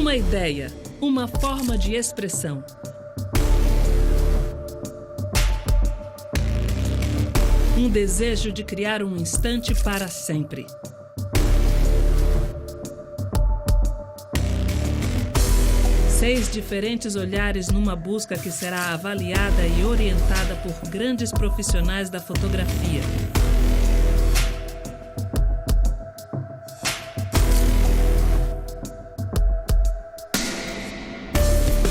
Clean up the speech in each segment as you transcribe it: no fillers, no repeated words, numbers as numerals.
Uma ideia, uma forma de expressão. Um desejo de criar um instante para sempre. Seis diferentes olhares numa busca que será avaliada e orientada por grandes profissionais da fotografia.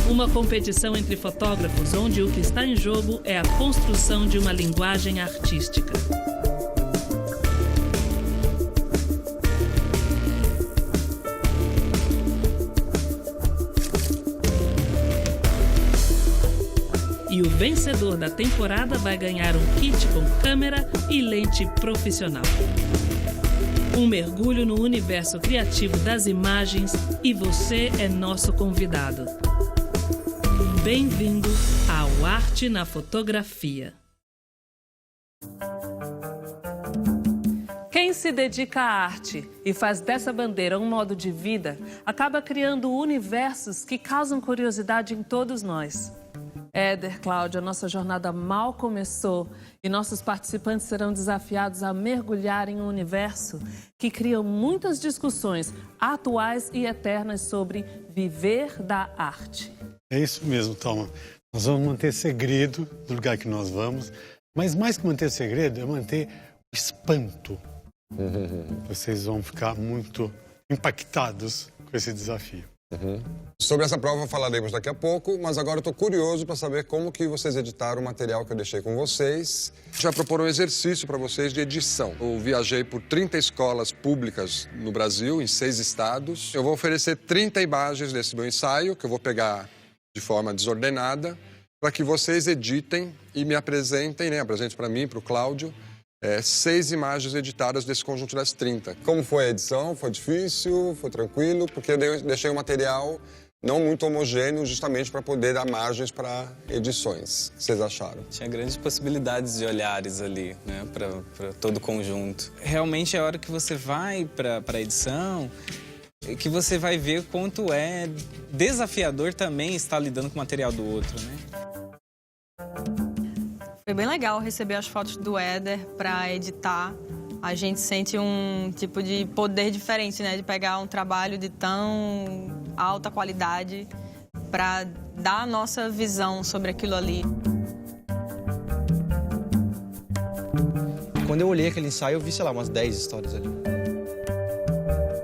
Uma competição entre fotógrafos onde o que está em jogo é a construção de uma linguagem artística. E o vencedor da temporada vai ganhar um kit com câmera e lente profissional. Um mergulho no universo criativo das imagens e você é nosso convidado. Bem-vindo ao Arte na Fotografia. Quem se dedica à arte e faz dessa bandeira um modo de vida, acaba criando universos que causam curiosidade em todos nós. Éder, Cláudia, nossa jornada mal começou e nossos participantes serão desafiados a mergulhar em um universo que cria muitas discussões atuais e eternas sobre viver da arte. É isso mesmo, Thelma. Nós vamos manter segredo do lugar que nós vamos, mas mais que manter segredo é manter o espanto. Vocês vão ficar muito impactados com esse desafio. Sobre essa prova falaremos daqui a pouco, mas agora eu estou curioso para saber como que vocês editaram o material que eu deixei com vocês. Já propor um exercício para vocês de edição. Eu viajei por 30 escolas públicas no Brasil, em 6 estados. Eu vou oferecer 30 imagens desse meu ensaio, que eu vou pegar de forma desordenada, para que vocês editem e me apresentem, apresentem para mim, para o Cláudio, 6 imagens editadas desse conjunto das 30. Como foi a edição? Foi difícil? Foi tranquilo? Porque eu deixei o material não muito homogêneo justamente para poder dar margens para edições. O que vocês acharam? Tinha grandes possibilidades de olhares ali, para todo o conjunto. Realmente, a hora que você vai para a edição, que você vai ver quanto é desafiador também estar lidando com o material do outro, Foi bem legal receber as fotos do Éder para editar. A gente sente um tipo de poder diferente, de pegar um trabalho de tão alta qualidade para dar a nossa visão sobre aquilo ali. Quando eu olhei aquele ensaio, eu vi, sei lá, umas 10 histórias ali.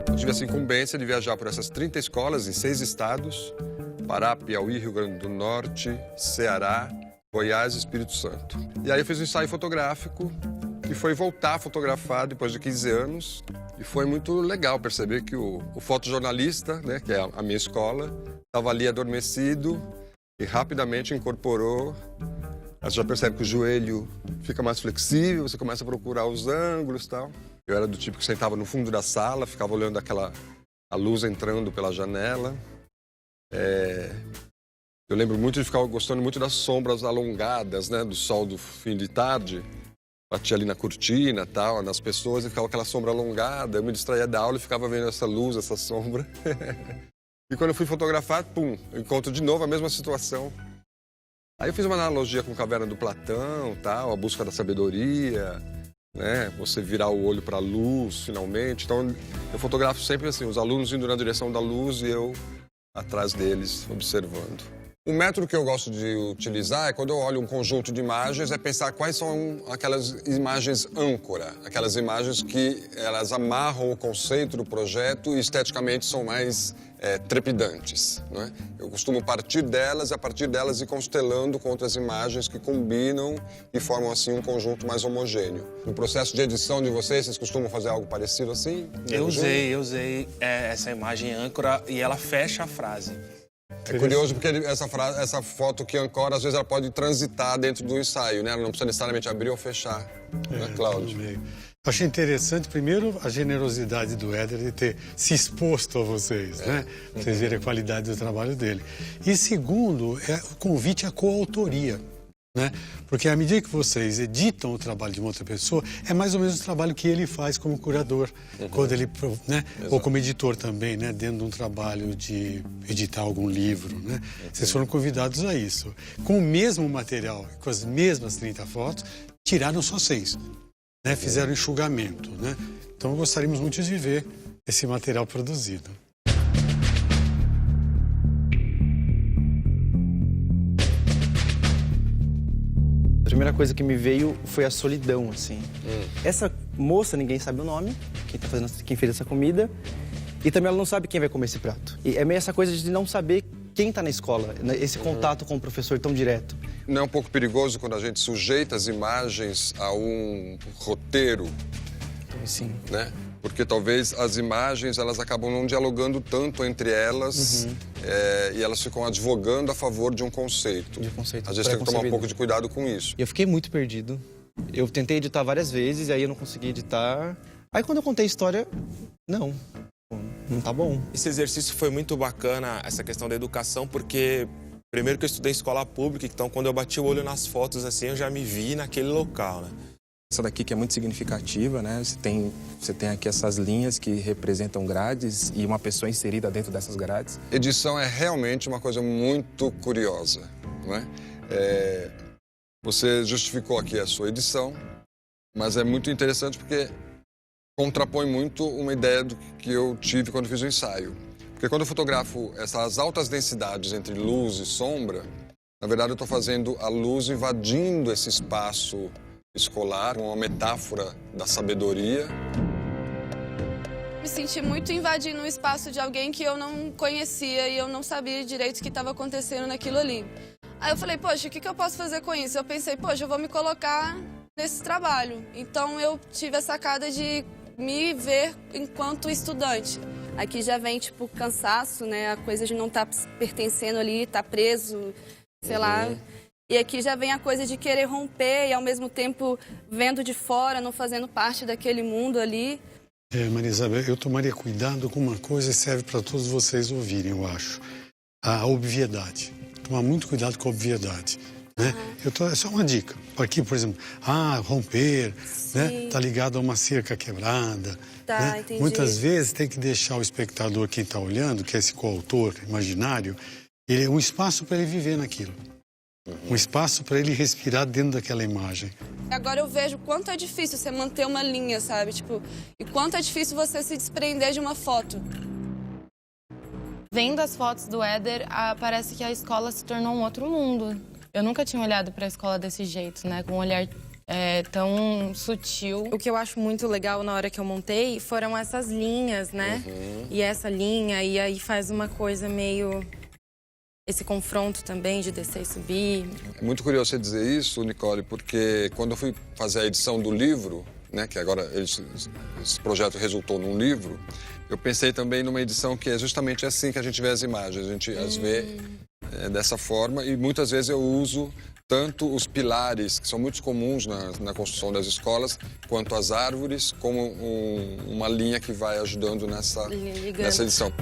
Eu tive essa incumbência de viajar por essas 30 escolas em 6 estados: Pará, Piauí, Rio Grande do Norte, Ceará, Goiás e Espírito Santo. E aí eu fiz um ensaio fotográfico e foi voltar a fotografar depois de 15 anos. E foi muito legal perceber que o fotojornalista, que é a minha escola, estava ali adormecido e rapidamente incorporou. Você já percebe que o joelho fica mais flexível, você começa a procurar os ângulos e tal. Eu era do tipo que sentava no fundo da sala, ficava olhando a luz entrando pela janela. Eu lembro muito de ficar gostando muito das sombras alongadas, do sol do fim de tarde. Batia ali na cortina, tal, nas pessoas, e ficava aquela sombra alongada. Eu me distraía da aula e ficava vendo essa luz, essa sombra. E quando eu fui fotografar, pum, eu encontro de novo a mesma situação. Aí eu fiz uma analogia com a Caverna do Platão, tal, a busca da sabedoria, você virar o olho para a luz, finalmente. Então, eu fotografo sempre assim, os alunos indo na direção da luz e eu atrás deles, observando. O método que eu gosto de utilizar é quando eu olho um conjunto de imagens, é pensar quais são aquelas imagens âncora, aquelas imagens que elas amarram o conceito do projeto e esteticamente são mais trepidantes. Eu costumo partir delas e a partir delas ir constelando com outras imagens que combinam e formam assim um conjunto mais homogêneo. No processo de edição de vocês costumam fazer algo parecido assim? Eu usei essa imagem âncora e ela fecha a frase. É curioso porque essa foto que ancora, às vezes, ela pode transitar dentro do ensaio, Ela não precisa necessariamente abrir ou fechar, Cláudio? Eu achei interessante, primeiro, a generosidade do Éder de ter se exposto a vocês, Pra vocês verem a qualidade do trabalho dele. E segundo, o convite à coautoria. né? Porque à medida que vocês editam o trabalho de uma outra pessoa, é mais ou menos o trabalho que ele faz como curador, quando ele, né? Ou como editor também, né? Dentro de um trabalho de editar algum livro, né? Vocês foram convidados a isso. Com o mesmo material, com as mesmas 30 fotos, tiraram só 6, né? Fizeram enxugamento, né? Então gostaríamos muito de ver esse material produzido. A primeira coisa que me veio foi a solidão, assim. Essa moça, ninguém sabe o nome, quem fez essa comida, e também ela não sabe quem vai comer esse prato. E é meio essa coisa de não saber quem está na escola, né? Esse contato com o professor tão direto. Não é um pouco perigoso quando a gente sujeita as imagens a um roteiro, Sim. né? Porque talvez as imagens elas acabam não dialogando tanto entre elas e elas ficam advogando a favor de um conceito. De um conceito A gente tem que tomar um pré-concebido. pouco de cuidado com isso. E eu fiquei muito perdido. Eu tentei editar várias vezes, e aí eu não consegui editar. Aí quando eu contei a história, não tá bom. Esse exercício foi muito bacana, essa questão da educação, porque primeiro que eu estudei em escola pública, então quando eu bati o olho nas fotos assim, eu já me vi naquele local, né? Essa daqui que é muito significativa, né? Você tem aqui essas linhas que representam grades e uma pessoa inserida dentro dessas grades. Edição é realmente uma coisa muito curiosa, não é? Você justificou aqui a sua edição, mas é muito interessante porque contrapõe muito uma ideia do que eu tive quando fiz o ensaio. Porque quando eu fotografo essas altas densidades entre luz e sombra, na verdade eu estou fazendo a luz invadindo esse espaço escolar, uma metáfora da sabedoria. Me senti muito invadindo o espaço de alguém que eu não conhecia e eu não sabia direito o que estava acontecendo naquilo ali. Aí eu falei, poxa, o que eu posso fazer com isso? Eu pensei, poxa, eu vou me colocar nesse trabalho. Então eu tive a sacada de me ver enquanto estudante. Aqui já vem, tipo, cansaço, né? A coisa de não estar pertencendo ali, estar preso, sei lá. E aqui já vem a coisa de querer romper e, ao mesmo tempo, vendo de fora, não fazendo parte daquele mundo ali. Maria Isabel, eu tomaria cuidado com uma coisa que serve para todos vocês ouvirem, eu acho. A obviedade. Tomar muito cuidado com a obviedade, né? É só uma dica. Aqui, por exemplo, romper, né? Tá ligado a uma cerca quebrada. Tá, né? entendi. Muitas vezes tem que deixar o espectador, quem está olhando, que é esse coautor imaginário, ele é um espaço para ele viver naquilo. Um espaço para ele respirar dentro daquela imagem. Agora eu vejo quanto é difícil você manter uma linha, sabe? Tipo, e quanto é difícil você se desprender de uma foto. Vendo as fotos do Éder, parece que a escola se tornou um outro mundo. Eu nunca tinha olhado para a escola desse jeito, né? Com um olhar tão sutil. O que eu acho muito legal na hora que eu montei foram essas linhas, né? E essa linha, e aí faz uma coisa meio... Esse confronto também de descer e subir. É muito curioso você dizer isso, Nicole, porque quando eu fui fazer a edição do livro, né, que agora esse projeto resultou num livro, eu pensei também numa edição que é justamente assim que a gente vê as imagens. A gente as vê dessa forma e muitas vezes eu uso tanto os pilares, que são muito comuns na construção das escolas, quanto as árvores, como uma linha que vai ajudando nessa edição.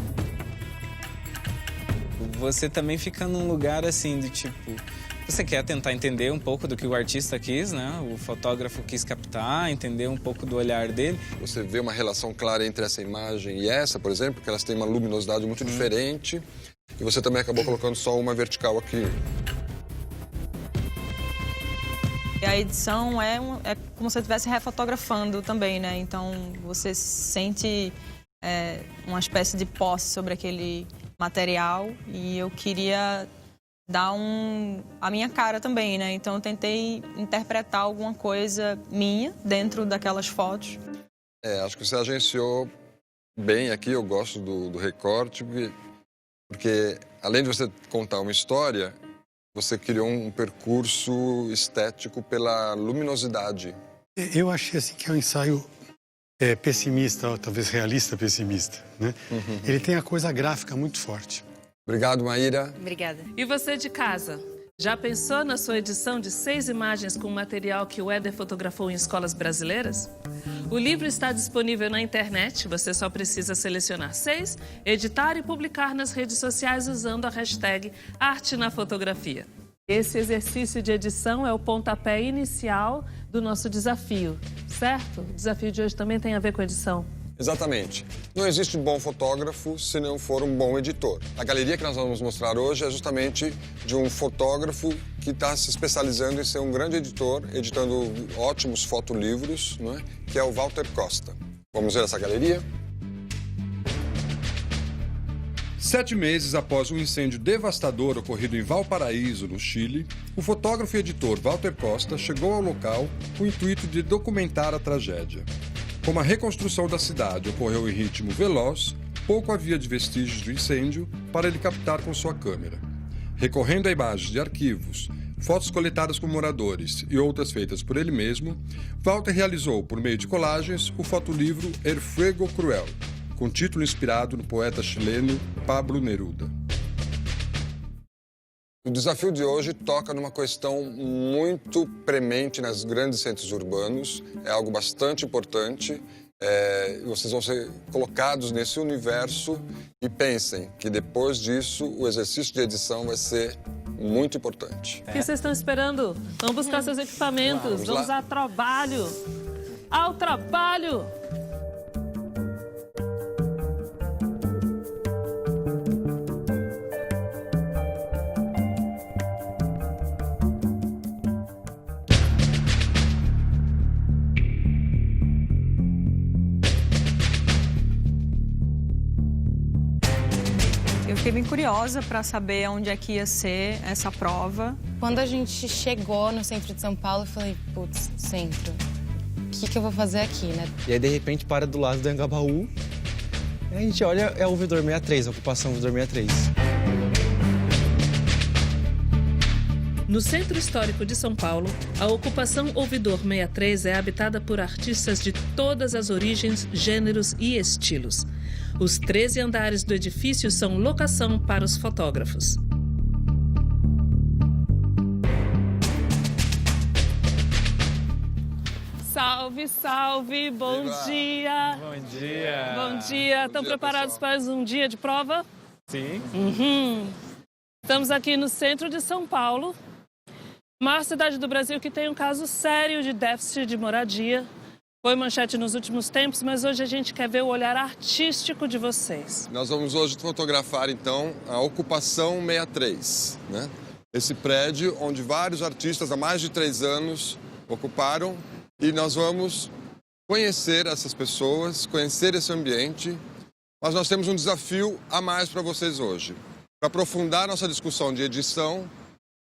Você também fica num lugar assim de tipo... Você quer tentar entender um pouco do que o artista quis, né? O fotógrafo quis captar, entender um pouco do olhar dele. Você vê uma relação clara entre essa imagem e essa, por exemplo, porque elas têm uma luminosidade muito diferente. E você também acabou colocando só uma vertical aqui. E a edição é como se você estivesse refotografando também, né? Então você sente uma espécie de posse sobre aquele material e eu queria dar a minha cara também, né? Então eu tentei interpretar alguma coisa minha dentro daquelas fotos. Acho que você agenciou bem aqui, eu gosto do recorte, porque além de você contar uma história, você criou um percurso estético pela luminosidade. Eu achei assim que é um ensaio pessimista, talvez realista pessimista, né? Ele tem a coisa gráfica muito forte. Obrigado, Maíra. Obrigada. E você de casa? Já pensou na sua edição de 6 imagens com material que o Éder fotografou em escolas brasileiras? O livro está disponível na internet, você só precisa selecionar 6, editar e publicar nas redes sociais usando a hashtag Arte na Fotografia. Esse exercício de edição é o pontapé inicial do nosso desafio, certo? O desafio de hoje também tem a ver com edição. Exatamente. Não existe bom fotógrafo se não for um bom editor. A galeria que nós vamos mostrar hoje é justamente de um fotógrafo que está se especializando em ser um grande editor, editando ótimos fotolivros, não é? Que é o Walter Costa. Vamos ver essa galeria? 7 meses após um incêndio devastador ocorrido em Valparaíso, no Chile, o fotógrafo e editor Walter Costa chegou ao local com o intuito de documentar a tragédia. Como a reconstrução da cidade ocorreu em ritmo veloz, pouco havia de vestígios do incêndio para ele captar com sua câmera. Recorrendo a imagens de arquivos, fotos coletadas por moradores e outras feitas por ele mesmo, Walter realizou, por meio de colagens, o fotolivro El Fuego Cruel, com título inspirado no poeta chileno Pablo Neruda. O desafio de hoje toca numa questão muito premente nas grandes centros urbanos, é algo bastante importante. Vocês vão ser colocados nesse universo e pensem que depois disso o exercício de edição vai ser muito importante. O que vocês estão esperando? Vamos buscar seus equipamentos, vamos ao trabalho! Ao trabalho! Eu fiquei bem curiosa para saber onde é que ia ser essa prova. Quando a gente chegou no centro de São Paulo, eu falei, putz, centro, o que eu vou fazer aqui, né? E aí, de repente, para do lado do Anhangabaú. E a gente olha, é o Ouvidor 63, a ocupação Ouvidor 63. No Centro Histórico de São Paulo, a ocupação Ouvidor 63 é habitada por artistas de todas as origens, gêneros e estilos. Os 13 andares do edifício são locação para os fotógrafos. Salve, salve! Bom dia! Bom dia! Bom dia! Estão preparados para mais um dia de prova? Sim. Estamos aqui no centro de São Paulo, maior cidade do Brasil que tem um caso sério de déficit de moradia. Foi manchete nos últimos tempos, mas hoje a gente quer ver o olhar artístico de vocês. Nós vamos hoje fotografar, então, a Ocupação 63, né? Esse prédio onde vários artistas há mais de 3 anos ocuparam, e nós vamos conhecer essas pessoas, conhecer esse ambiente, mas nós temos um desafio a mais para vocês hoje. Para aprofundar nossa discussão de edição,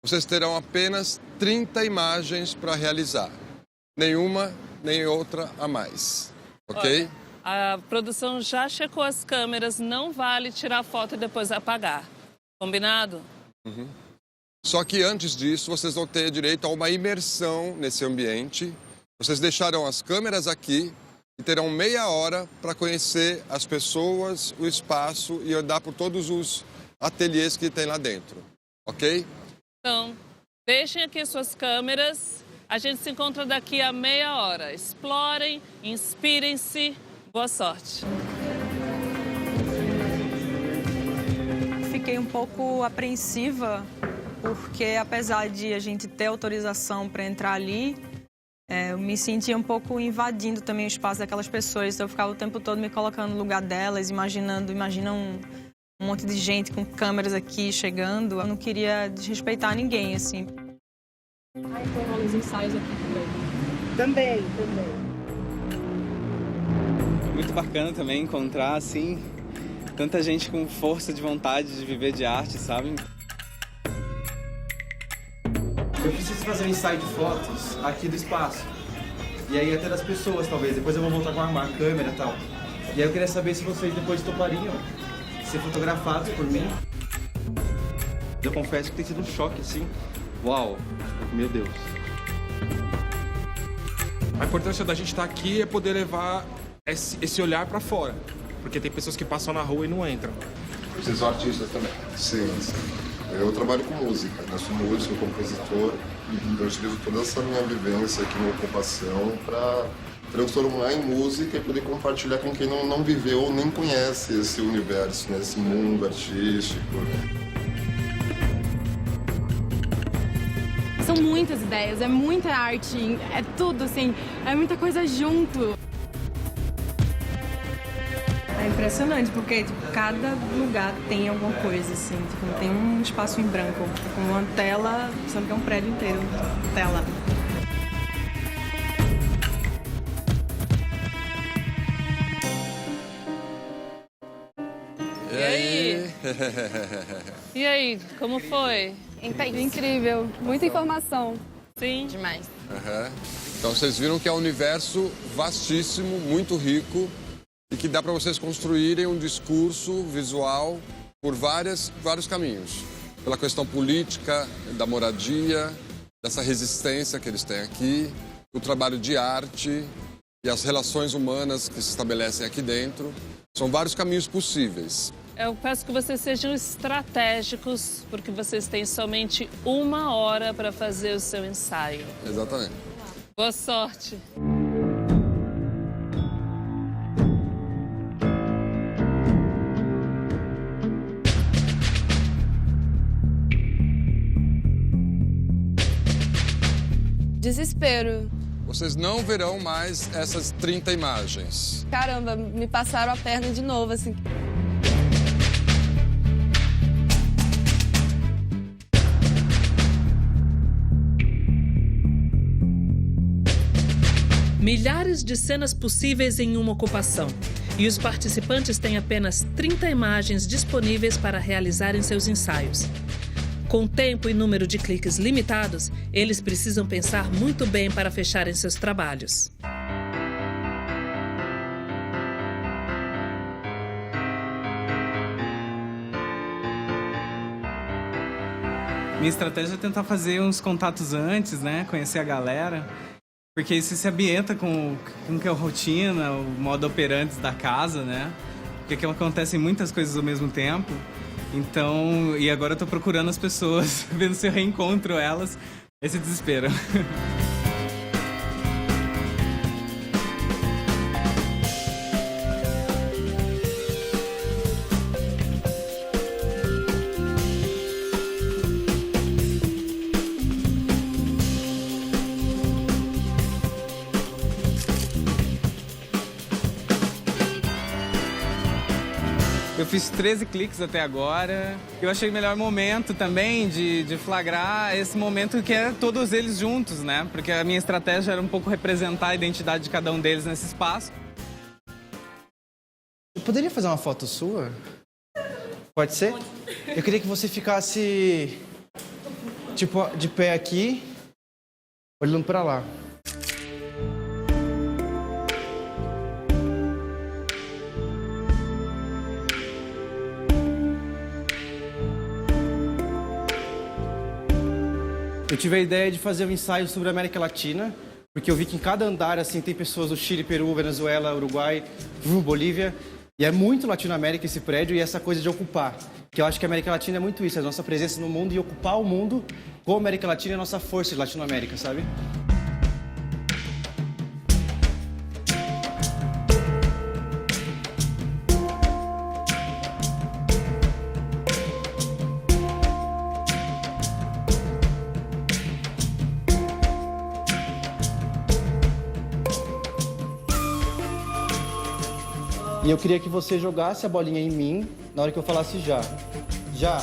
vocês terão apenas 30 imagens para realizar. Nenhuma nem outra a mais, ok? Olha, a produção já checou as câmeras, não vale tirar foto e depois apagar. Combinado? Só que antes disso, vocês vão ter direito a uma imersão nesse ambiente. Vocês deixarão as câmeras aqui e terão meia hora para conhecer as pessoas, o espaço e andar por todos os ateliês que tem lá dentro, ok? Então, deixem aqui suas câmeras. A gente se encontra daqui a meia hora. Explorem, inspirem-se. Boa sorte. Fiquei um pouco apreensiva, porque apesar de a gente ter autorização para entrar ali, eu me sentia um pouco invadindo também o espaço daquelas pessoas. Eu ficava o tempo todo me colocando no lugar delas, imagina um monte de gente com câmeras aqui chegando. Eu não queria desrespeitar ninguém, assim. Então rola os ensaios aqui também. Também. Muito bacana também encontrar, assim, tanta gente com força de vontade de viver de arte, sabe? Eu preciso fazer um ensaio de fotos aqui do espaço. E aí até das pessoas, talvez. Depois eu vou voltar com a câmera e tal. E aí eu queria saber se vocês depois topariam ser fotografados por mim. Eu confesso que tem sido um choque, assim. Uau! Meu Deus. A importância da gente estar aqui é poder levar esse olhar para fora. Porque tem pessoas que passam na rua e não entram. Vocês são artistas também? Sim, sim. Eu trabalho com música, né? Sou músico, compositor. Então eu utilizo toda essa minha vivência aqui na ocupação para transformar em música e poder compartilhar com quem não viveu ou nem conhece esse universo, né? Esse mundo artístico. São muitas ideias, é muita arte, é tudo, assim, é muita coisa junto. É impressionante, porque tipo, cada lugar tem alguma coisa, assim, tipo, não tem um espaço em branco. É como uma tela, sendo que é um prédio inteiro, tela. E aí? E aí, como foi? Incrível, muita informação. Sim. Demais. Aham. Então vocês viram que é um universo vastíssimo, muito rico e que dá para vocês construírem um discurso visual por vários caminhos. Pela questão política, da moradia, dessa resistência que eles têm aqui, o trabalho de arte e as relações humanas que se estabelecem aqui dentro. São vários caminhos possíveis. Eu peço que vocês sejam estratégicos, porque vocês têm somente 1 hora para fazer o seu ensaio. Exatamente. Boa sorte. Desespero. Vocês não verão mais essas 30 imagens. Caramba, me passaram a perna de novo, assim. Milhares de cenas possíveis em uma ocupação. E os participantes têm apenas 30 imagens disponíveis para realizarem seus ensaios. Com tempo e número de cliques limitados, eles precisam pensar muito bem para fecharem seus trabalhos. Minha estratégia é tentar fazer uns contatos antes, né? Conhecer a galera. Porque isso se ambienta com que é a rotina, o modo operante da casa, né? Porque aqui acontecem muitas coisas ao mesmo tempo. Então, e agora eu tô procurando as pessoas, vendo se eu reencontro elas. Esse desespero. Eu fiz 13 cliques até agora. Eu achei o melhor momento também de flagrar esse momento que é todos eles juntos, né? Porque a minha estratégia era um pouco representar a identidade de cada um deles nesse espaço. Eu poderia fazer uma foto sua? Pode ser? Eu queria que você ficasse, tipo, de pé aqui, olhando pra lá. Eu tive a ideia de fazer um ensaio sobre a América Latina, porque eu vi que em cada andar assim tem pessoas do Chile, Peru, Venezuela, Uruguai, Bolívia, e é muito Latinoamérica esse prédio e essa coisa de ocupar. Que eu acho que a América Latina é muito isso, a nossa presença no mundo e ocupar o mundo com a América Latina é a nossa força de Latinoamérica, sabe? E eu queria que você jogasse a bolinha em mim na hora que eu falasse já. Já.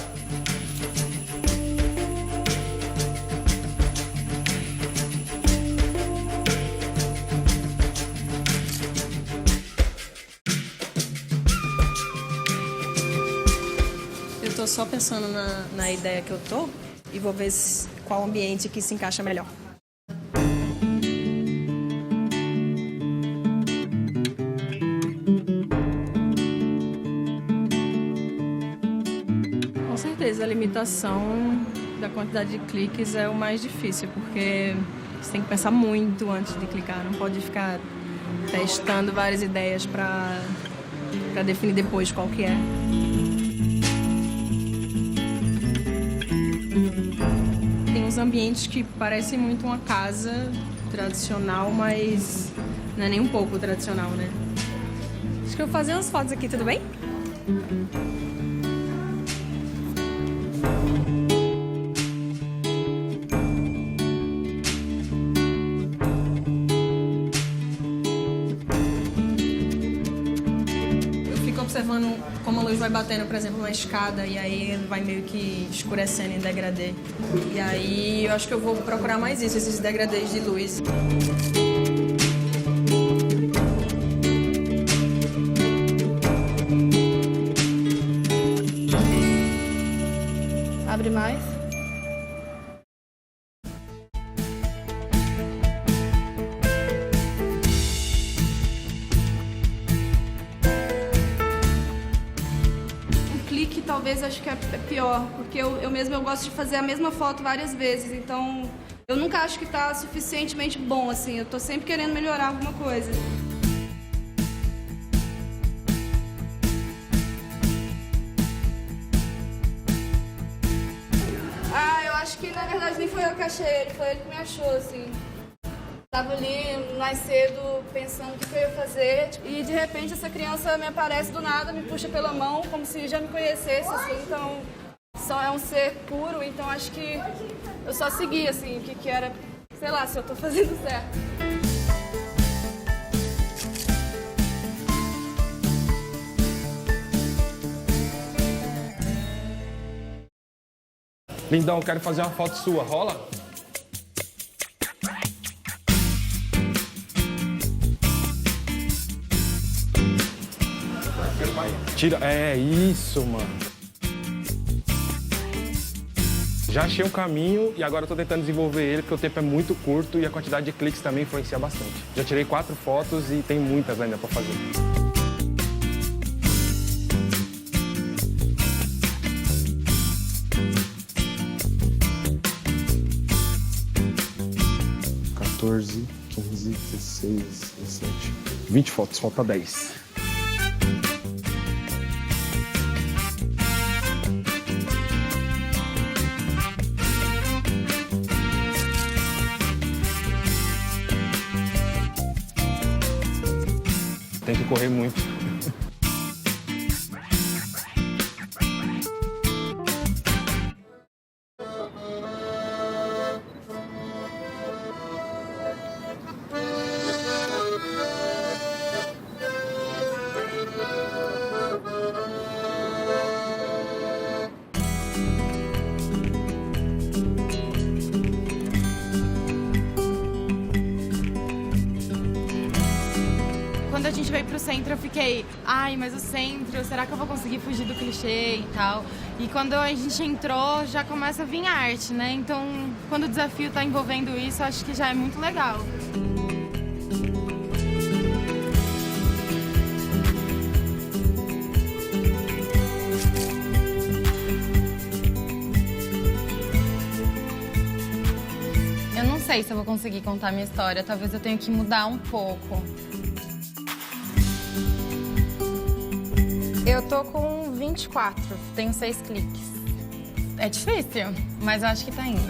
Eu tô só pensando na ideia que eu tô e vou ver qual ambiente que se encaixa melhor. Com certeza, a limitação da quantidade de cliques é o mais difícil, porque você tem que pensar muito antes de clicar, não pode ficar testando várias ideias para definir depois qual que é. Tem uns ambientes que parecem muito uma casa tradicional, mas não é nem um pouco tradicional, né? Acho que eu vou fazer umas fotos aqui, tudo bem? uma luz vai batendo, por exemplo, na escada, e aí vai meio que escurecendo em degradê. E aí eu acho que eu vou procurar mais isso, esses degradês de luz. Abre mais. Clique talvez acho que é pior, porque eu mesma gosto de fazer a mesma foto várias vezes, então eu nunca acho que tá suficientemente bom, assim, eu tô sempre querendo melhorar alguma coisa. Eu acho que na verdade nem foi eu que achei ele, foi ele que me achou, assim. Tava ali mais cedo pensando o que eu ia fazer e de repente essa criança me aparece do nada, me puxa pela mão como se já me conhecesse, assim, então só é um ser puro, então acho que eu só segui, assim, o que era, sei lá, se eu tô fazendo certo. Lindão, quero fazer uma foto sua, rola? Tira, é isso, mano. Já achei um caminho e agora eu tô tentando desenvolver ele porque o tempo é muito curto e a quantidade de cliques também influencia bastante. Já tirei 4 fotos e tem muitas ainda pra fazer. (14, 15, 16, 17, 20 fotos, falta 10. Tem que correr muito. Quando a gente veio pro centro, eu fiquei, ai, mas o centro, será que eu vou conseguir fugir do clichê e tal? E quando a gente entrou, já começa a vir arte, né? Então, quando o desafio tá envolvendo isso, acho que já é muito legal. Eu não sei se eu vou conseguir contar minha história, talvez eu tenha que mudar um pouco. Eu tô com 24, tenho 6 cliques. É difícil, mas eu acho que tá indo.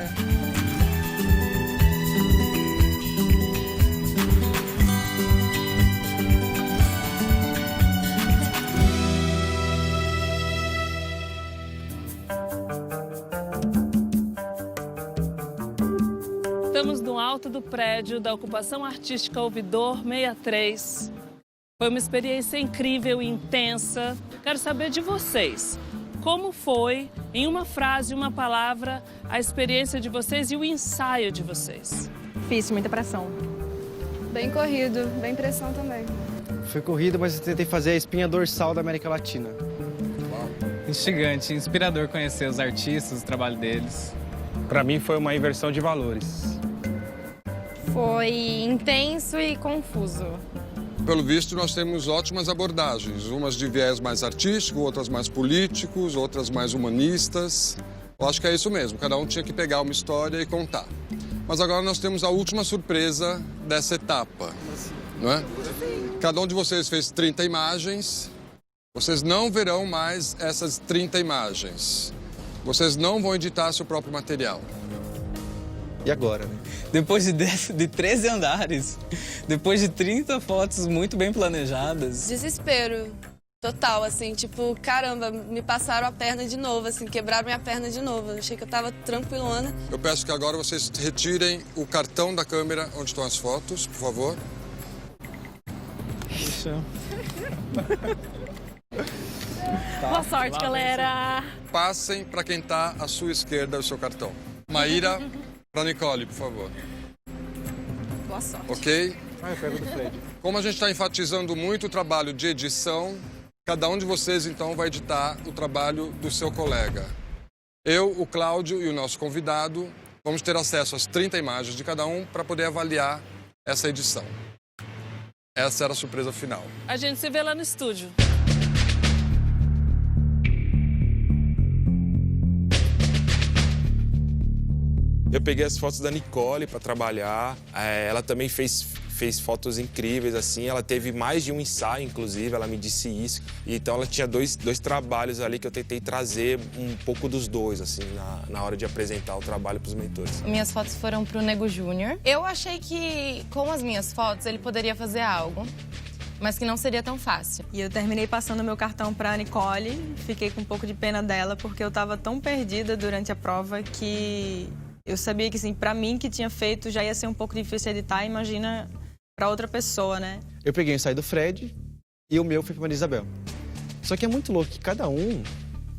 Estamos no alto do prédio da Ocupação Artística Ouvidor 63. Foi uma experiência incrível e intensa. Quero saber de vocês. Como foi, em uma frase, uma palavra, a experiência de vocês e o ensaio de vocês? Difícil, muita pressão. Bem corrido, bem pressão também. Foi corrida, mas eu tentei fazer a espinha dorsal da América Latina. Instigante, inspirador conhecer os artistas, o trabalho deles. Pra mim foi uma inversão de valores. Foi intenso e confuso. Pelo visto, nós temos ótimas abordagens, umas de viés mais artístico, outras mais políticos, outras mais humanistas. Eu acho que é isso mesmo, cada um tinha que pegar uma história e contar. Mas agora nós temos a última surpresa dessa etapa, não é? Cada um de vocês fez 30 imagens, vocês não verão mais essas 30 imagens. Vocês não vão editar seu próprio material. E agora, né? Depois de 13 andares, depois de 30 fotos muito bem planejadas. Desespero total, assim, tipo, caramba, me passaram a perna de novo, assim, quebraram minha perna de novo. Eu achei que eu tava tranquilona. Eu peço que agora vocês retirem o cartão da câmera onde estão as fotos, por favor. Boa sorte, galera. Passem para quem está à sua esquerda o seu cartão. Maíra, para Nicole, por favor. Boa sorte. Ok? Eu pego do Fred. Como a gente está enfatizando muito o trabalho de edição, cada um de vocês, então, vai editar o trabalho do seu colega. Eu, o Cláudio e o nosso convidado vamos ter acesso às 30 imagens de cada um para poder avaliar essa edição. Essa era a surpresa final. A gente se vê lá no estúdio. Eu peguei as fotos da Nicole para trabalhar. Ela também fez fotos incríveis, assim. Ela teve mais de um ensaio, inclusive, ela me disse isso. Então, ela tinha dois trabalhos ali que eu tentei trazer um pouco dos dois, assim, na hora de apresentar o trabalho para os mentores. Minhas fotos foram pro Nego Júnior. Eu achei que, com as minhas fotos, ele poderia fazer algo, mas que não seria tão fácil. E eu terminei passando meu cartão pra Nicole. Fiquei com um pouco de pena dela, porque eu tava tão perdida durante a prova que eu sabia que, assim, pra mim, que tinha feito, já ia ser um pouco difícil editar. Imagina pra outra pessoa, né? Eu peguei o ensaio do Fred e o meu foi pra Maria Isabel. Só que é muito louco que cada um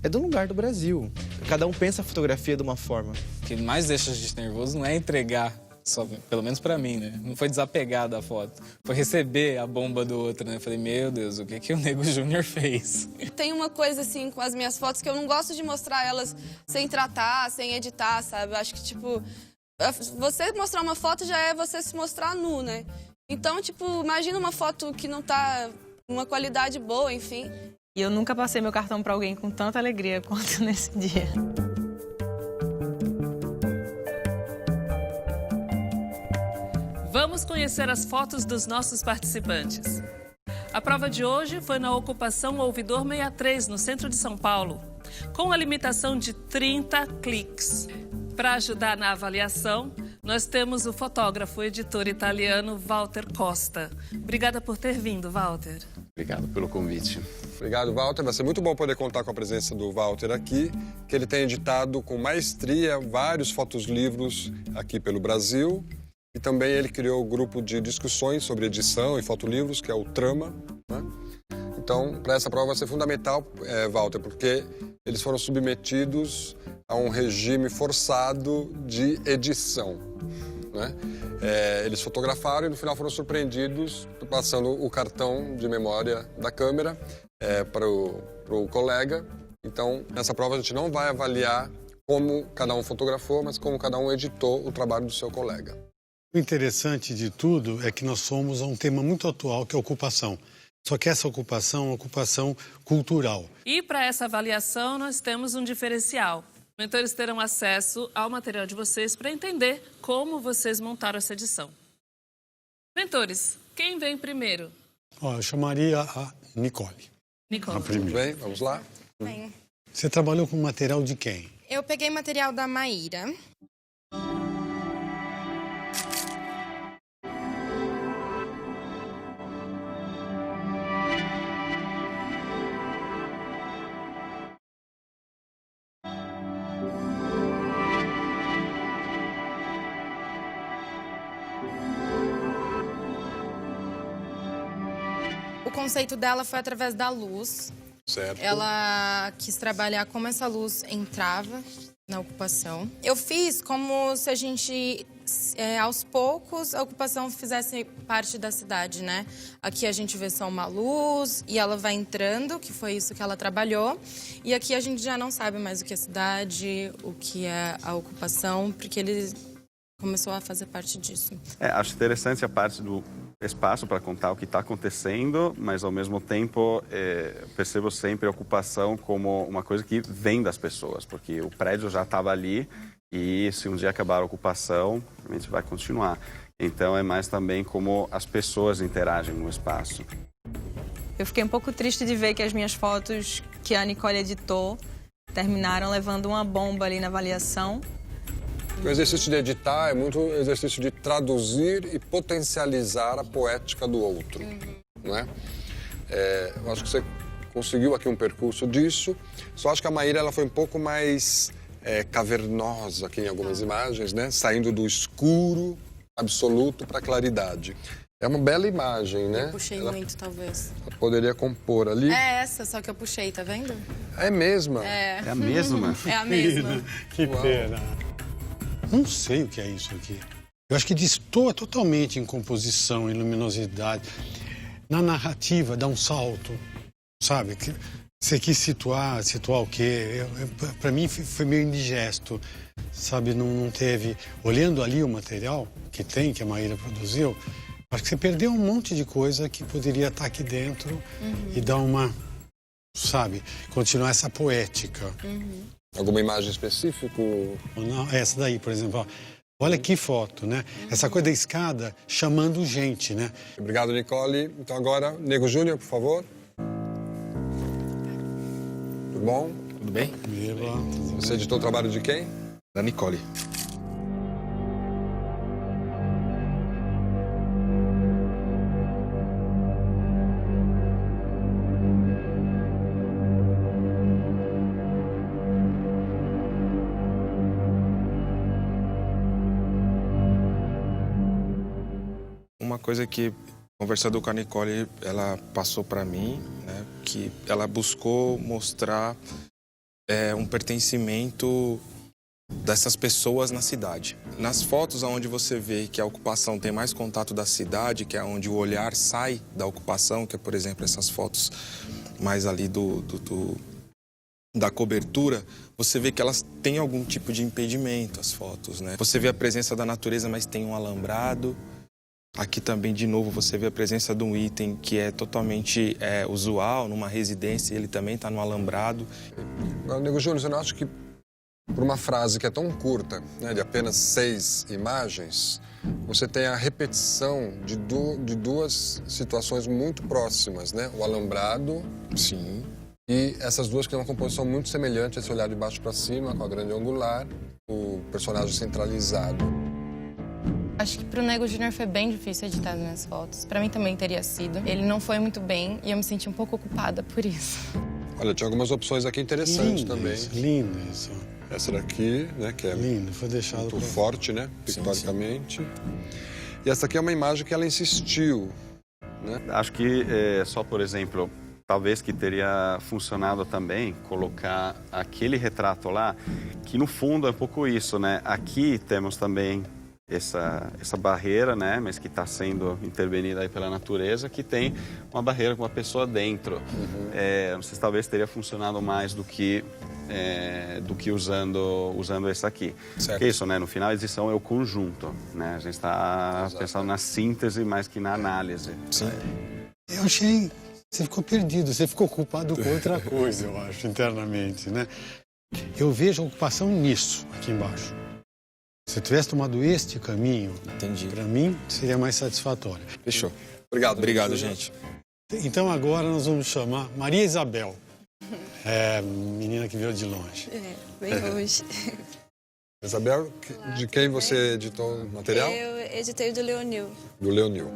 é de um lugar do Brasil. Cada um pensa a fotografia de uma forma. O que mais deixa a gente nervoso não é entregar, só, pelo menos pra mim, né? Não foi desapegar da foto, foi receber a bomba do outro, né? Eu falei, meu Deus, o que o Nego Júnior fez? Tem uma coisa, assim, com as minhas fotos que eu não gosto de mostrar elas sem tratar, sem editar, sabe? Eu acho que, tipo, você mostrar uma foto já é você se mostrar nu, né? Então, tipo, imagina uma foto que não tá uma qualidade boa, enfim. E eu nunca passei meu cartão pra alguém com tanta alegria quanto nesse dia. Vamos conhecer as fotos dos nossos participantes. A prova de hoje foi na ocupação Ouvidor 63, no centro de São Paulo, com a limitação de 30 cliques. Para ajudar na avaliação, nós temos o fotógrafo e editor italiano Walter Costa. Obrigada por ter vindo, Walter. Obrigado pelo convite. Obrigado, Walter. Vai ser muito bom poder contar com a presença do Walter aqui, que ele tem editado com maestria vários fotos-livros aqui pelo Brasil. E também ele criou o grupo de discussões sobre edição e fotolivros, que é o Trama, né? Então, para essa prova vai ser fundamental, Walter, porque eles foram submetidos a um regime forçado de edição, né? Eles fotografaram e no final foram surpreendidos passando o cartão de memória da câmera para o colega. Então, nessa prova a gente não vai avaliar como cada um fotografou, mas como cada um editou o trabalho do seu colega. O interessante de tudo é que nós somos a um tema muito atual, que é a ocupação. Só que essa ocupação é uma ocupação cultural. E para essa avaliação, nós temos um diferencial. Os mentores terão acesso ao material de vocês para entender como vocês montaram essa edição. Mentores, quem vem primeiro? Eu chamaria a Nicole. Nicole. A primeira. Bem, vamos lá? Bem, Você trabalhou com material de quem? eu peguei material da Maíra. O conceito dela foi através da luz. Certo. Ela quis trabalhar como essa luz entrava na ocupação. Eu fiz como se a gente, aos poucos, a ocupação fizesse parte da cidade, né? Aqui a gente vê só uma luz e ela vai entrando, que foi isso que ela trabalhou. E aqui a gente já não sabe mais o que é cidade, o que é a ocupação, porque ele começou a fazer parte disso. Acho interessante a parte do espaço para contar o que está acontecendo, mas ao mesmo tempo percebo sempre a ocupação como uma coisa que vem das pessoas, porque o prédio já estava ali e se um dia acabar a ocupação, a gente vai continuar. Então é mais também como as pessoas interagem no espaço. Eu fiquei um pouco triste de ver que as minhas fotos que a Nicole editou terminaram levando uma bomba ali na avaliação. O exercício de editar é muito o exercício de traduzir e potencializar a poética do outro, não é? Eu acho que você conseguiu aqui um percurso disso. Só acho que a Maíra ela foi um pouco mais cavernosa aqui em algumas imagens, né? Saindo do escuro absoluto para a claridade. É uma bela imagem, né? Eu puxei muito, talvez. Ela poderia compor ali. É essa, só que eu puxei, tá vendo? É mesma? É. É a mesma? É a mesma. Que pena. Não sei o que é isso aqui. Eu acho que destoa totalmente em composição, em luminosidade. Na narrativa, dá um salto, sabe? Você quis situar o quê? Para mim foi meio indigesto, sabe? Não teve... Olhando ali o material que a Maíra produziu, acho que você perdeu um monte de coisa que poderia estar aqui dentro e dar uma... Sabe? Continuar essa poética. Alguma imagem específica? Não, essa daí, por exemplo, ó. Olha que foto, né? Essa coisa da escada chamando gente, né? Obrigado, Nicole. Então agora, Nego Júnior, por favor. Tudo bom? Tudo bem? Você editou o trabalho de quem? Da Nicole. Uma coisa que, conversando com a Nicole, ela passou para mim, né, que ela buscou mostrar um pertencimento dessas pessoas na cidade. Nas fotos onde você vê que a ocupação tem mais contato da cidade, que é onde o olhar sai da ocupação, que é, por exemplo, essas fotos mais ali da cobertura, você vê que elas têm algum tipo de impedimento, as fotos, né? Você vê a presença da natureza, mas tem um alambrado. Aqui também, de novo, você vê a presença de um item que é totalmente usual numa residência, ele também está no alambrado. Agora, Nego Júnior, você não acha que por uma frase que é tão curta, né, de apenas 6 imagens, você tem a repetição de duas situações muito próximas, né? O alambrado, sim, e essas duas que têm uma composição muito semelhante, esse olhar de baixo para cima, com a grande angular, o personagem centralizado. Acho que pro Nego Júnior foi bem difícil editar as minhas fotos. Pra mim também teria sido. Ele não foi muito bem e eu me senti um pouco ocupada por isso. Olha, tinha algumas opções aqui interessantes Lindo também. isso, lindo isso. Essa daqui, né, que é lindo, foi deixado muito forte, né, pictoricamente. E essa aqui é uma imagem que ela insistiu, né? Acho que só, por exemplo, talvez que teria funcionado também colocar aquele retrato lá, que no fundo é um pouco isso, né? Aqui temos também essa barreira, né, mas que está sendo intervenida aí pela natureza, que tem uma barreira com uma pessoa dentro. Não sei se talvez teria funcionado mais do que usando esse aqui. Porque isso, né, no final a edição é o conjunto, né? A gente está pensando na síntese mais que na análise. Sim. Eu achei... Você ficou perdido, você ficou ocupado com outra coisa, eu acho, internamente, né? Eu vejo a ocupação nisso, aqui embaixo. Se eu tivesse tomado este caminho, para mim, seria mais satisfatório. Fechou. Obrigado, gente. Então agora nós vamos chamar Maria Isabel. Menina que veio de longe. Bem longe. Isabel, de quem você editou o material? Eu editei do Leonil. Do Leonil.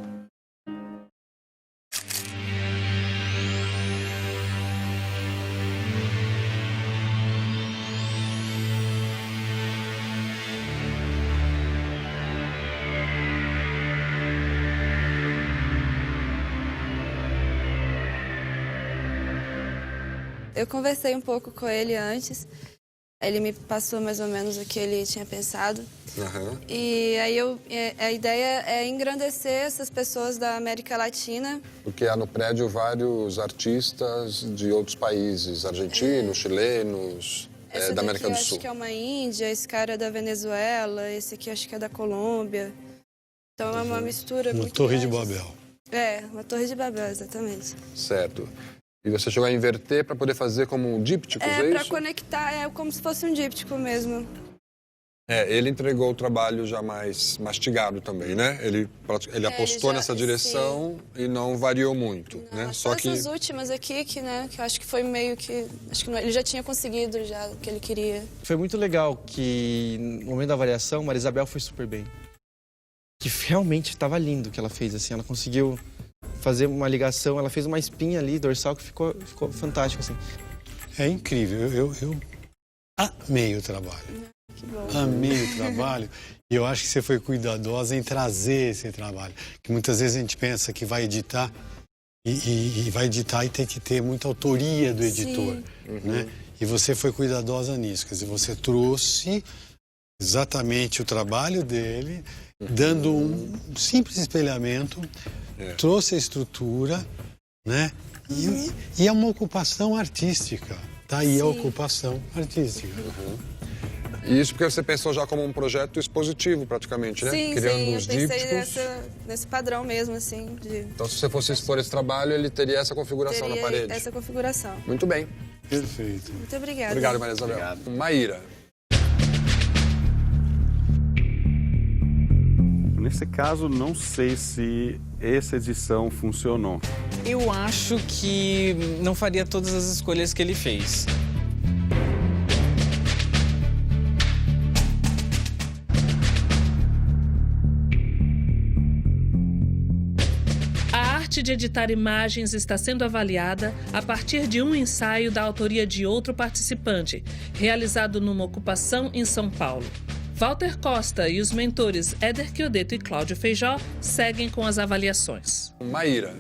Eu conversei um pouco com ele antes. Ele me passou mais ou menos o que ele tinha pensado. E aí a ideia é engrandecer essas pessoas da América Latina. Porque há no prédio vários artistas de outros países, argentinos, chilenos, da América do Sul. Acho que é uma Índia, esse cara é da Venezuela, esse aqui acho que é da Colômbia. Então é uma mistura Uma muito torre de grande. Babel. Uma torre de Babel, exatamente. Certo. E você chegou a inverter para poder fazer como um díptico, é para isso? conectar, como se fosse um díptico mesmo. Ele entregou o trabalho já mais mastigado também, né? Ele apostou nessa direção e não variou muito, né? Só que essas últimas aqui, que eu acho que foi meio que... Acho que ele já tinha conseguido já o que ele queria. Foi muito legal que, no momento da avaliação, Maria Isabel foi super bem. Que realmente estava lindo o que ela fez, assim. Ela conseguiu fazer uma ligação, ela fez uma espinha ali, dorsal, que ficou fantástico, assim. É incrível, eu amei o trabalho. amei o trabalho. E eu acho que você foi cuidadosa em trazer esse trabalho. Que muitas vezes a gente pensa que vai editar e vai editar e tem que ter muita autoria do editor, né? E você foi cuidadosa nisso, quer dizer, você trouxe exatamente o trabalho dele, dando um simples espelhamento, trouxe a estrutura, né? E é uma ocupação artística, tá aí a ocupação artística. E isso porque você pensou já como um projeto expositivo, praticamente, né? Sim, Criando os eu pensei dípticos. nesse padrão mesmo, assim. Então, se você fosse expor esse trabalho, ele teria essa configuração na parede. Essa configuração. Muito bem. Perfeito. Muito obrigada. Obrigado, Maria Isabel. Obrigado. Maíra. Nesse caso, não sei se essa edição funcionou. Eu acho que não faria todas as escolhas que ele fez. A arte de editar imagens está sendo avaliada a partir de um ensaio da autoria de outro participante, realizado numa ocupação em São Paulo. Walter Costa e os mentores Éder Chiodeto e Cláudio Feijó seguem com as avaliações. Maíra.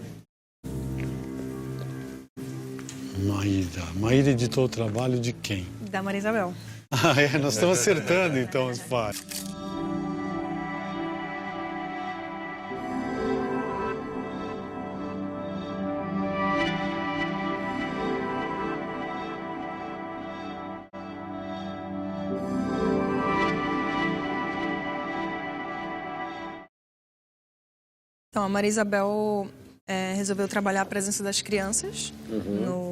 Maíra editou o trabalho de quem? Da Maria Isabel. Nós estamos acertando então os pais. Então, a Maria Isabel resolveu trabalhar a presença das crianças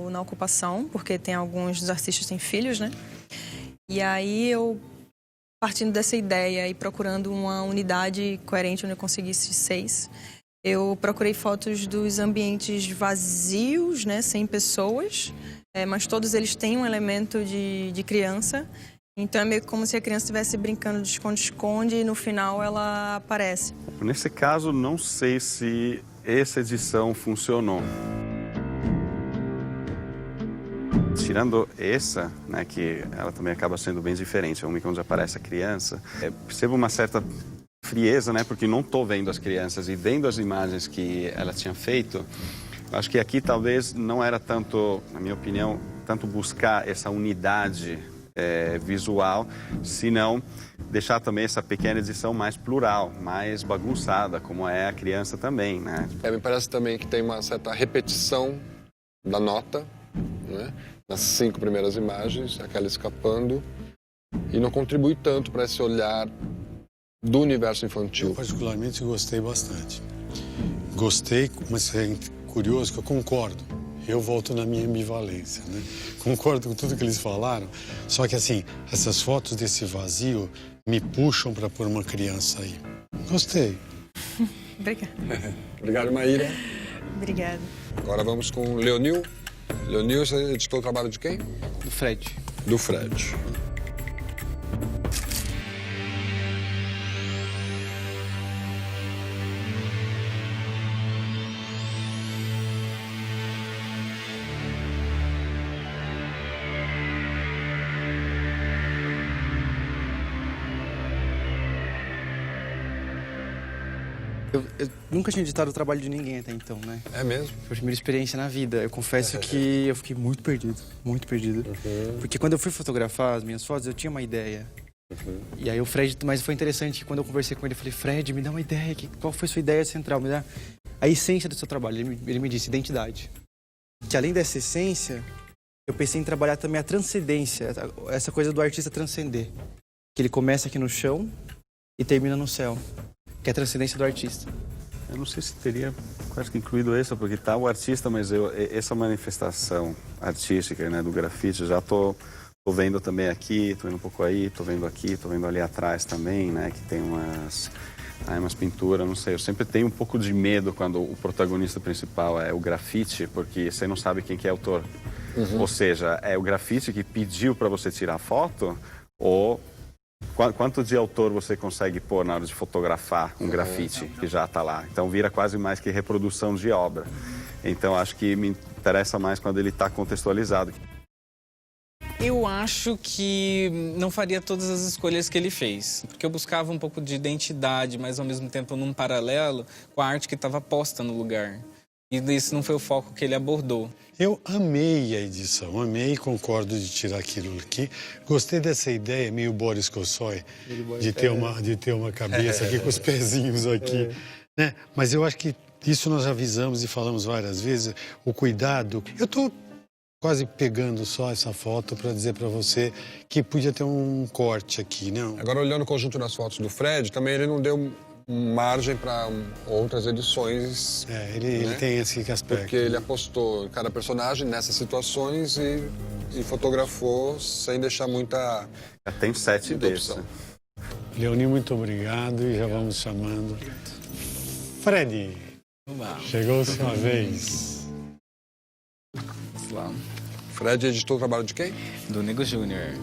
na ocupação, porque tem alguns dos artistas têm filhos, né? E aí eu, partindo dessa ideia e procurando uma unidade coerente onde eu conseguisse 6, eu procurei fotos dos ambientes vazios, né, sem pessoas, mas todos eles têm um elemento de criança. Então é meio como se a criança estivesse brincando de esconde-esconde e no final ela aparece. Nesse caso, não sei se essa edição funcionou. Tirando essa, né, que ela também acaba sendo bem diferente, é uma onde aparece a criança, percebo uma certa frieza, né, porque não estou vendo as crianças e vendo as imagens que ela tinha feito. Acho que aqui talvez não era tanto, na minha opinião, tanto buscar essa unidade visual, senão deixar também essa pequena edição mais plural, mais bagunçada, como é a criança também, né? Me parece também que tem uma certa repetição da nota, né? Nas 5 primeiras imagens, aquela escapando, e não contribui tanto para esse olhar do universo infantil. Eu particularmente gostei bastante. Gostei, mas é curioso que eu concordo. Eu volto na minha ambivalência, né? Concordo com tudo que eles falaram, só que assim, essas fotos desse vazio me puxam para pôr uma criança aí. Gostei. Obrigada. Obrigado, Maíra. Obrigada. Agora vamos com Leonil. Leonil, você editou o trabalho de quem? Do Fred. Do Fred. Eu nunca tinha editado o trabalho de ninguém até então, né? É mesmo? Foi a primeira experiência na vida. Eu confesso que eu fiquei muito perdido, muito perdido. Porque quando eu fui fotografar as minhas fotos, eu tinha uma ideia. E aí o Fred, mas foi interessante que quando eu conversei com ele, eu falei, Fred, me dá uma ideia, qual foi a sua ideia central? Me dá a essência do seu trabalho. Ele me disse, identidade. Que além dessa essência, eu pensei em trabalhar também a transcendência, essa coisa do artista transcender. Que ele começa aqui no chão e termina no céu. Que é a transcendência do artista. Eu não sei se teria quase que incluído essa, porque tá o artista, mas essa manifestação artística, né, do grafite, eu já tô vendo também aqui, tô vendo um pouco aí, tô vendo aqui, tô vendo ali atrás também, né, que tem umas pinturas, não sei. Eu sempre tenho um pouco de medo quando o protagonista principal é o grafite, porque você não sabe quem que é o autor. Ou seja, é o grafite que pediu para você tirar foto ou quanto de autor você consegue pôr na hora de fotografar um grafite que já está lá? Então vira quase mais que reprodução de obra. Então acho que me interessa mais quando ele está contextualizado. Eu acho que não faria todas as escolhas que ele fez, porque eu buscava um pouco de identidade, mas ao mesmo tempo num paralelo com a arte que estava posta no lugar. E isso não foi o foco que ele abordou. Eu amei a edição, amei, concordo de tirar aquilo aqui. Gostei dessa ideia meio Boris Kosoy, de ter uma cabeça aqui com os pezinhos aqui. Né? Mas eu acho que isso nós avisamos e falamos várias vezes, o cuidado. Eu estou quase pegando só essa foto para dizer para você que podia ter um corte aqui, não? Agora, olhando o conjunto das fotos do Fred, também ele não deu margem para outras edições. Ele tem esse aspecto. Porque ele apostou em cada personagem nessas situações e fotografou sem deixar muita... Tem 7 desses. Leoni, muito obrigado e já vamos chamando. Fred, chegou sua vez. Vamos lá. Fred editou o trabalho de quem? Do Nego Júnior.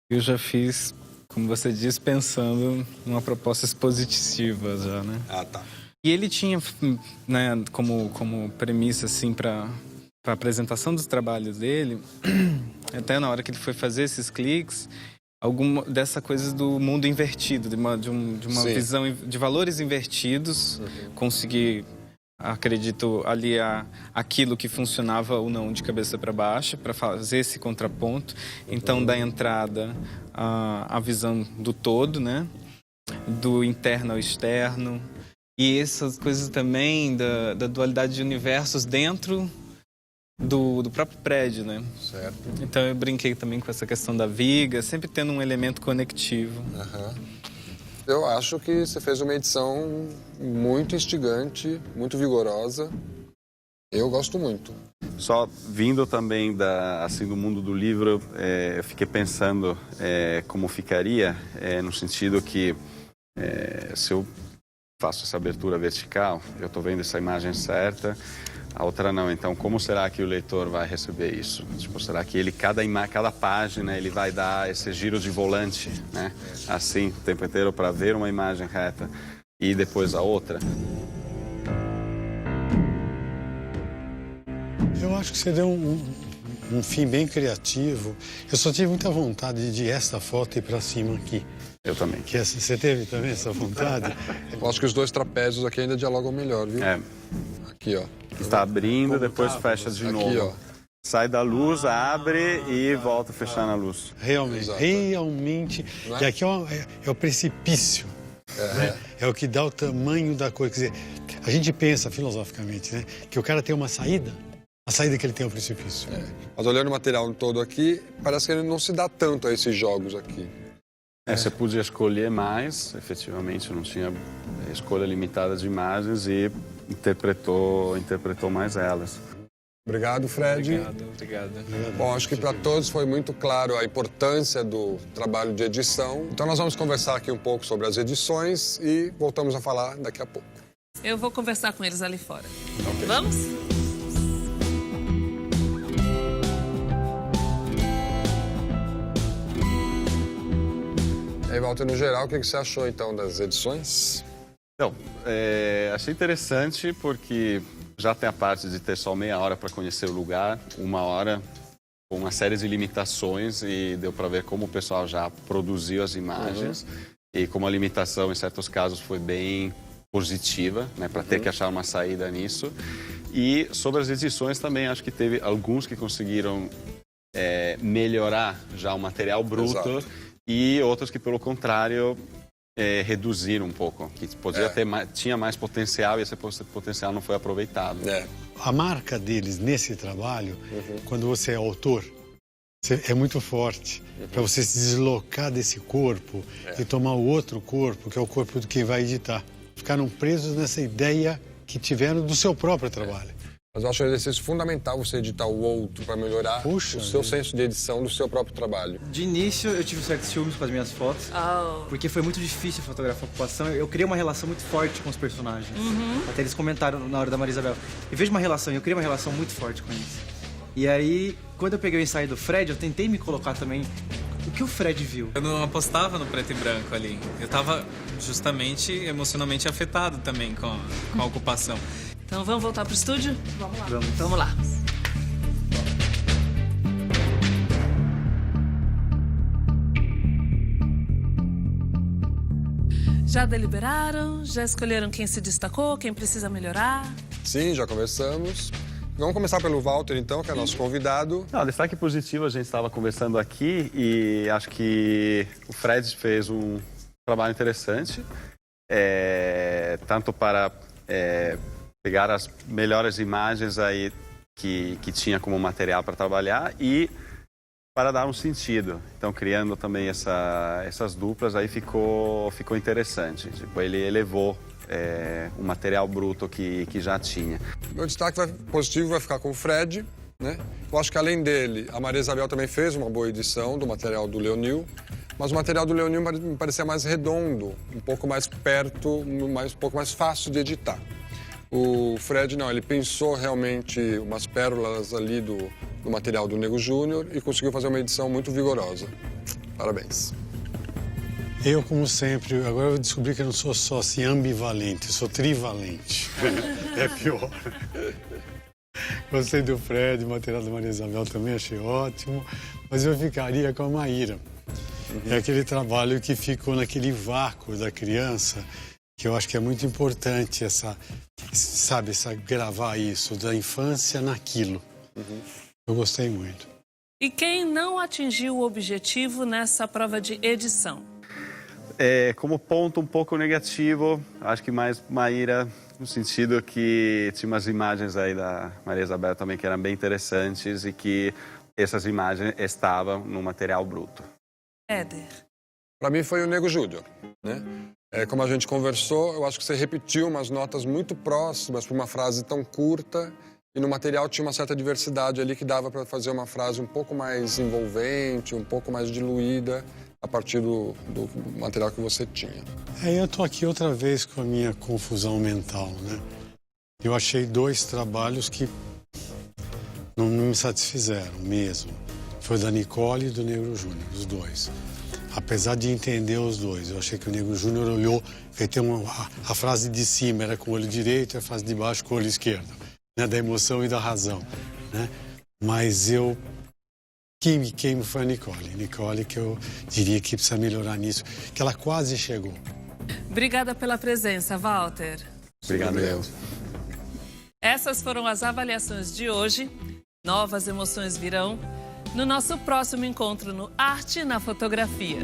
Eu já fiz, como você disse, pensando numa proposta expositiva já, né? Ah, tá. E ele tinha, né, como premissa, assim, para a apresentação dos trabalhos dele, até na hora que ele foi fazer esses cliques, alguma dessa coisa do mundo invertido, de uma visão de valores invertidos, conseguir, acredito, aliar aquilo que funcionava ou não de cabeça para baixo, para fazer esse contraponto. Então, da entrada, a visão do todo, né? Do interno ao externo. E essas coisas também da dualidade de universos dentro do próprio prédio, né? Certo. Então, eu brinquei também com essa questão da viga, sempre tendo um elemento conectivo. Eu acho que você fez uma edição muito instigante, muito vigorosa. Eu gosto muito. Só vindo também do mundo do livro, eu fiquei pensando como ficaria, no sentido que se eu faço essa abertura vertical, eu estou vendo essa imagem certa, a outra não. Então, como será que o leitor vai receber isso? Tipo, será que ele, cada página, ele vai dar esse giro de volante, né? Assim, o tempo inteiro, para ver uma imagem reta e depois a outra? Eu acho que você deu um fim bem criativo. Eu só tive muita vontade de essa foto ir para cima aqui. Eu também. Você teve também essa vontade? Eu acho que os dois trapézios aqui ainda dialogam melhor, viu? Aqui, ó. Está abrindo, depois fecha de novo. Aqui, ó. Sai da luz, abre e volta a fechar na luz. Realmente. E aqui é o precipício. Né? É o que dá o tamanho da coisa. Quer dizer, a gente pensa filosoficamente, né, que o cara tem uma saída, a saída que ele tem é o precipício. Mas olhando o material todo aqui, parece que ele não se dá tanto a esses jogos aqui. Você podia escolher mais, efetivamente, não tinha escolha limitada de imagens e interpretou mais elas. Obrigado, Fred. Obrigado. Bom, acho que para todos foi muito claro a importância do trabalho de edição. Então nós vamos conversar aqui um pouco sobre as edições e voltamos a falar daqui a pouco. Eu vou conversar com eles ali fora. Vamos? E aí, Walter, no geral, o que você achou, então, das edições? Então, achei interessante porque já tem a parte de ter só meia hora para conhecer o lugar, 1 hora, com uma série de limitações, e deu para ver como o pessoal já produziu as imagens e como a limitação, em certos casos, foi bem positiva, né, para ter que achar uma saída nisso. E sobre as edições também, acho que teve alguns que conseguiram melhorar já o material bruto. Exato. E outros que, pelo contrário, reduziram um pouco, que tinha mais potencial e esse potencial não foi aproveitado. A marca deles nesse trabalho, quando você é autor, é muito forte. Para você se deslocar desse corpo e tomar o outro corpo, que é o corpo de quem vai editar. Ficaram presos nessa ideia que tiveram do seu próprio trabalho. Mas eu acho um exercício fundamental você editar o outro para melhorar o seu senso de edição do seu próprio trabalho. De início, eu tive certos ciúmes com as minhas fotos, porque foi muito difícil fotografar a ocupação. Eu criei uma relação muito forte com os personagens. Até eles comentaram na hora da Maria Isabel. Eu vejo uma relação, eu criei uma relação muito forte com eles. E aí, quando eu peguei o ensaio do Fred, eu tentei me colocar também o que o Fred viu. Eu não apostava no preto e branco ali. Eu tava justamente emocionalmente afetado também com a ocupação. Então vamos voltar pro estúdio? Vamos lá. Vamos lá. Já deliberaram? Já escolheram quem se destacou, quem precisa melhorar? Sim, já conversamos. Vamos começar pelo Walter, então, que é nosso convidado. Não, destaque positivo, a gente estava conversando aqui e acho que o Fred fez um trabalho interessante, tanto para pegar as melhores imagens aí que tinha como material para trabalhar e para dar um sentido. Então, criando também essas duplas, aí ficou interessante. Tipo, ele elevou o material bruto que já tinha. Meu destaque positivo vai ficar com o Fred, né? Eu acho que, além dele, a Maria Isabel também fez uma boa edição do material do Leonil, mas o material do Leonil me parecia mais redondo, um pouco mais perto, um pouco mais fácil de editar. O Fred, não, ele pensou realmente umas pérolas ali do material do Nego Júnior e conseguiu fazer uma edição muito vigorosa. Parabéns. Eu, como sempre, agora eu descobri que eu não sou só assim ambivalente, eu sou trivalente. É pior. Gostei do Fred, o material da Maria Isabel também achei ótimo, mas eu ficaria com a Maíra. É aquele trabalho que ficou naquele vácuo da criança, que eu acho que é muito importante gravar isso, da infância naquilo. Eu gostei muito. E quem não atingiu o objetivo nessa prova de edição? Como ponto um pouco negativo, acho que mais Maíra, no sentido que tinha umas imagens aí da Maria Isabel também que eram bem interessantes e que essas imagens estavam no material bruto. Éder. Para mim foi o Nego Júnior, né? Como a gente conversou, eu acho que você repetiu umas notas muito próximas para uma frase tão curta e no material tinha uma certa diversidade ali que dava para fazer uma frase um pouco mais envolvente, um pouco mais diluída a partir do material que você tinha. Eu tô aqui outra vez com a minha confusão mental, né? Eu achei 2 trabalhos que não me satisfizeram mesmo. Foi da Nicole e do Negro Júnior, os 2. Apesar de entender os 2, eu achei que o Nego Júnior olhou, a frase de cima era com o olho direito e a frase de baixo com o olho esquerdo, né? Da emoção e da razão, né? Mas quem me queima foi a Nicole. Nicole, que eu diria que precisa melhorar nisso, que ela quase chegou. Obrigada pela presença, Walter. Obrigado, eu. Essas foram as avaliações de hoje. Novas emoções virão no nosso próximo encontro no Arte na Fotografia.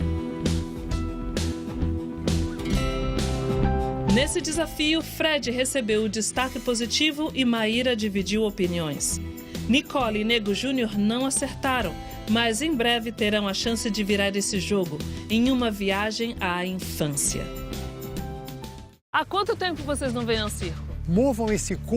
Nesse desafio, Fred recebeu o destaque positivo e Maíra dividiu opiniões. Nicole e Nego Júnior não acertaram, mas em breve terão a chance de virar esse jogo em uma viagem à infância. Há quanto tempo vocês não vêm ao circo? Movam esse cu